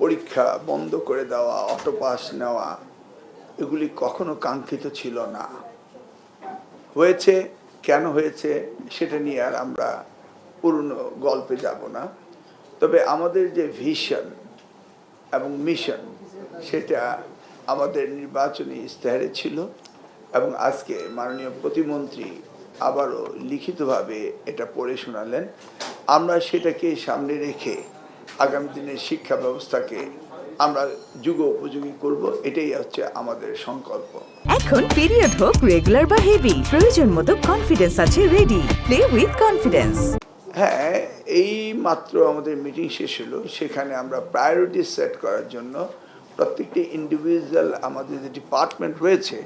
পরীক্ষা বন্ধ করে দেওয়া, অটো পাস নেওয়া, এগুলি কখনো কাঙ্ক্ষিত ছিল না। হয়েছে, কেন হয়েছে সেটা নিয়ে আর আমরা পুরনো গল্পে যাব না। তবে আমাদের যে ভিশন এবং মিশন সেটা আমাদের নির্বাচনী ইশতেহারে ছিল, এবং আজকে মাননীয় প্রতিমন্ত্রী আবারও লিখিতভাবে এটা পড়ে শোনালেন। আমরা সেটাকে সামনে রেখে আগামী দিনের শিক্ষা ব্যবস্থাকে আমরা যুগ উপযোগী করব, এটাই হচ্ছে আমাদের সংকল্প। এখন পিরিয়ড হোক রেগুলার বা হেভি, প্রয়োজন মতো কনফিডেন্স আছে রেডি। Play with confidence. হ্যাঁ, এই মাত্র আমাদের মিটিং শেষ হলো, সেখানে আমরা প্রায়োরিটি সেট করার জন্য প্রত্যেকটি ইন্ডিভিজুয়াল আমাদের যে ডিপার্টমেন্ট রয়েছে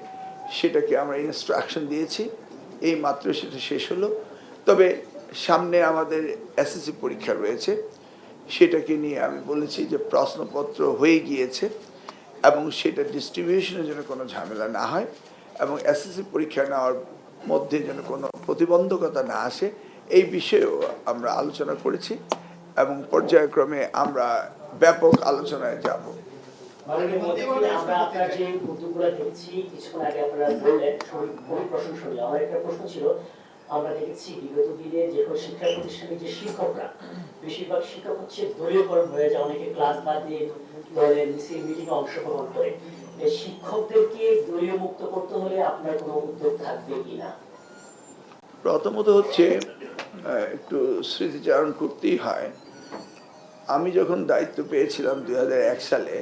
সেটাকে আমরা ইনস্ট্রাকশন দিয়েছি। এই মাত্র সেটা শেষ হলো। তবে সামনে আমাদের এসএসসি পরীক্ষা রয়েছে, সেটাকে নিয়ে আমি বলেছি যে প্রশ্নপত্র হয়ে গিয়েছে এবং সেটা ডিস্ট্রিবিউশনের জন্য কোনো ঝামেলা না হয় এবং এসএসসি পরীক্ষা নেওয়ার মধ্যে যেন কোনো প্রতিবন্ধকতা না আসে, এই বিষয়েও আমরা আলোচনা করেছি এবং পর্যায়ক্রমে আমরা ব্যাপক আলোচনায় যাব। আমরা আপনার যে উদ্যোগগুলো দেখছি কিছুক্ষণ আগে আপনারা বললেন, খুবই প্রশংসনীয়। আমার একটা প্রশ্ন ছিল, আমরা দেখেছি বিগত দিনে যে কোনো শিক্ষা প্রতিষ্ঠানে যে শিক্ষকরা, বেশিরভাগ শিক্ষক হচ্ছে দলীয়করণ হয়ে যায়, অনেকে ক্লাস বাদ দিয়ে দলের মিটিংয়ে অংশগ্রহণ করে। শিক্ষকদেরকে দলীয় মুক্ত করতে হলে আপনার কোনো উদ্যোগ থাকবে কিনা? প্রথমত হচ্ছে একটু স্মৃতিচারণ করতেই হয়। আমি যখন দায়িত্ব পেয়েছিলাম 2001 সালে,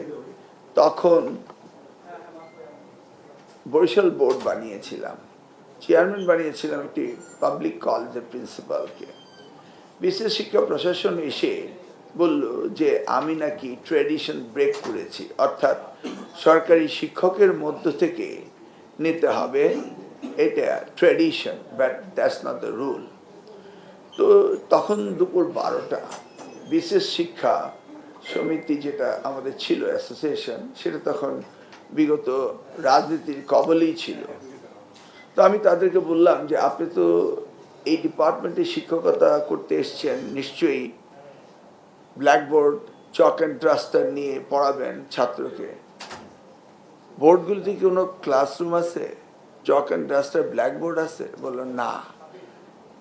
তখন বরিশাল বোর্ড বানিয়েছিলাম, চেয়ারম্যান বানিয়েছিলাম একটি পাবলিক কলেজের প্রিন্সিপালকে। বিশেষ শিক্ষা প্রশাসন এসে বলল যে আমি নাকি ট্র্যাডিশন ব্রেক করেছি, অর্থাৎ সরকারি শিক্ষকের মধ্য থেকে নিতে হবে, এটা tradition, but that's not the rule. তো তখন দুপুর 12টা বিশেষ শিক্ষা সমিতি যেটা আমাদের ছিল অ্যাসোসিয়েশন, সেটা তখন বিগত রাজনীতির কবলেই ছিল। তো আমি তাদেরকে বললাম যে আপনি তো এই ডিপার্টমেন্টে শিক্ষকতা করতে এসছেন, নিশ্চয়ই ব্ল্যাকবোর্ড, চক অ্যান্ড ডাস্টার নিয়ে পড়াবেন ছাত্রকে। বোর্ডগুলিতে কি কোনো ক্লাসরুম আছে, চক অ্যান্ড ডাস্টার, ব্ল্যাকবোর্ড আছে? বললো না।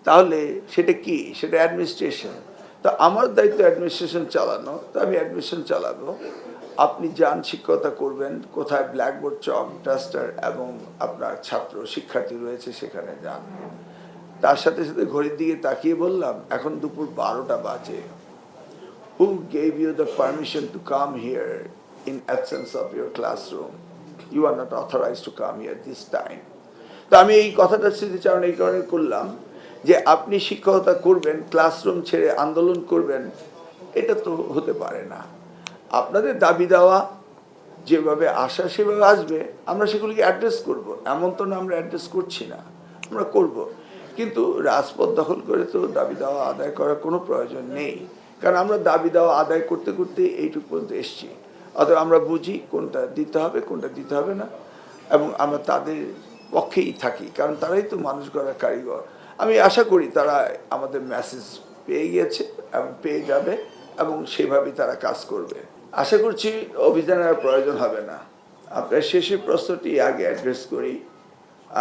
তাহলে সেটা কি? সেটা অ্যাডমিনিস্ট্রেশন। তো আমার দায়িত্ব অ্যাডমিনিস্ট্রেশন চালানো, তো আমি অ্যাডমিনিস্ট্রেশন চালাবো। আপনি যান, শিক্ষকতা করবেন, কোথায় ব্ল্যাকবোর্ড, চক, ডাস্টার এবং আপনার ছাত্র শিক্ষার্থী রয়েছে সেখানে যান। তার সাথে সাথে ঘড়ির দিকে তাকিয়ে বললাম, এখন দুপুর 12টা বাজে। Who gave you the permission to come here in absence of your classroom? You are not authorized to come here this time. তো আমি এই কথাটা স্মৃতিচারণ এই কারণে করলাম যে আপনি শিক্ষকতা করবেন, ক্লাসরুম ছেড়ে আন্দোলন করবেন, এটা তো হতে পারে না। আপনাদের দাবি দেওয়া যেভাবে আসা সেভাবে আসবে, আমরা সেগুলিকে অ্যাড্রেস করব। এমন তো না আমরা অ্যাড্রেস করছি না, আমরা করব। কিন্তু রাজপথ দখল করে তো দাবি দেওয়া আদায় করার কোনো প্রয়োজন নেই, কারণ আমরা দাবি দেওয়া আদায় করতে করতে এইটুকু পর্যন্ত এসছি। অতএব আমরা বুঝি কোনটা দিতে হবে কোনটা দিতে হবে না, এবং আমরা তাদের পক্ষেই থাকি, কারণ তারাই তো মানুষ গড়ার কারিগর। আমি আশা করি তারা আমাদের মেসেজ পেয়ে গিয়েছে এবং পেয়ে যাবে এবং সেভাবেই তারা কাজ করবে। আশা করছি অভিযানের প্রয়োজন হবে না। আপনার শেষের প্রশ্নটি আগে অ্যাড্রেস করি।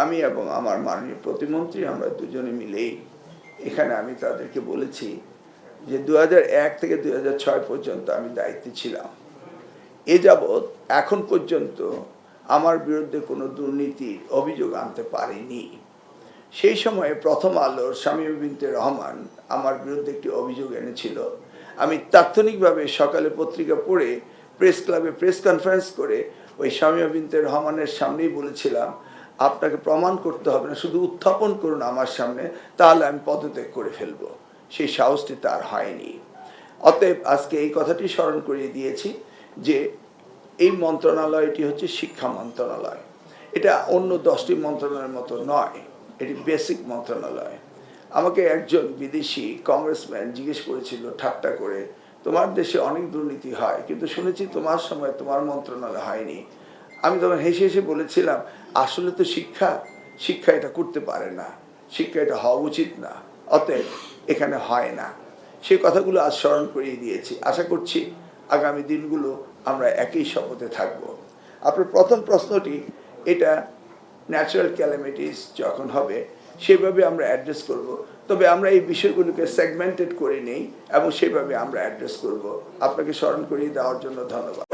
আমি এবং আমার মাননীয় প্রতিমন্ত্রী আমরা দুজনে মিলেই এখানে আমি তাদেরকে বলেছি যে 2001 থেকে 2006 পর্যন্ত আমি দায়িত্বে ছিলাম। এ যাবৎ এখন পর্যন্ত আমার বিরুদ্ধে কোনো দুর্নীতির অভিযোগ আনতে পারেনি। সেই সময়ে প্রথম আলোর শামীম বিনতে রহমান আমার বিরুদ্ধে একটি অভিযোগ এনেছিল। আমি তাৎক্ষণিকভাবে সকালে পত্রিকা পড়ে প্রেস ক্লাবে প্রেস কনফারেন্স করে ওই শামীম বিনতে রহমানের সামনেই বলেছিলাম, আপনাকে প্রমাণ করতে হবে না, শুধু উত্থাপন করুন আমার সামনে, তাহলে আমি পদত্যাগ করে ফেলব। সেই সাহসটি তার হয়নি। অতএব আজকে এই কথাটি স্মরণ করিয়ে দিয়েছি যে এই মন্ত্রণালয়টি হচ্ছে শিক্ষা মন্ত্রণালয়। এটা অন্য 10টি মন্ত্রণালয়ের মতো নয়, এটি বেসিক মন্ত্রণালয়। আমাকে একজন বিদেশি কংগ্রেসম্যান জিজ্ঞেস করেছিল ঠাট্টা করে, তোমার দেশে অনেক দুর্নীতি হয়, কিন্তু শুনেছি তোমার সময় তোমার মন্ত্রণালয় হয়নি। আমি তখন হেসে হেসে বলেছিলাম, আসলে তো শিক্ষা এটা করতে পারে না, শিক্ষা এটা হওয়া উচিত না, অতএব এখানে হয় না। সেই কথাগুলো আজ স্মরণ করিয়ে দিয়েছি। আশা করছি আগামী দিনগুলো আমরা একই শপথে থাকব। আপনার প্রথম প্রশ্নটি, এটা ন্যাচারাল ক্যালামিটিস যখন হবে সেভাবে আমরা অ্যাড্রেস করব, তবে আমরা এই বিষয়গুলোকে সেগমেন্টেড করে নেই এবং সেভাবে আমরা অ্যাড্রেস করব। আপনাকে স্মরণ করিয়ে দেওয়ার জন্য ধন্যবাদ।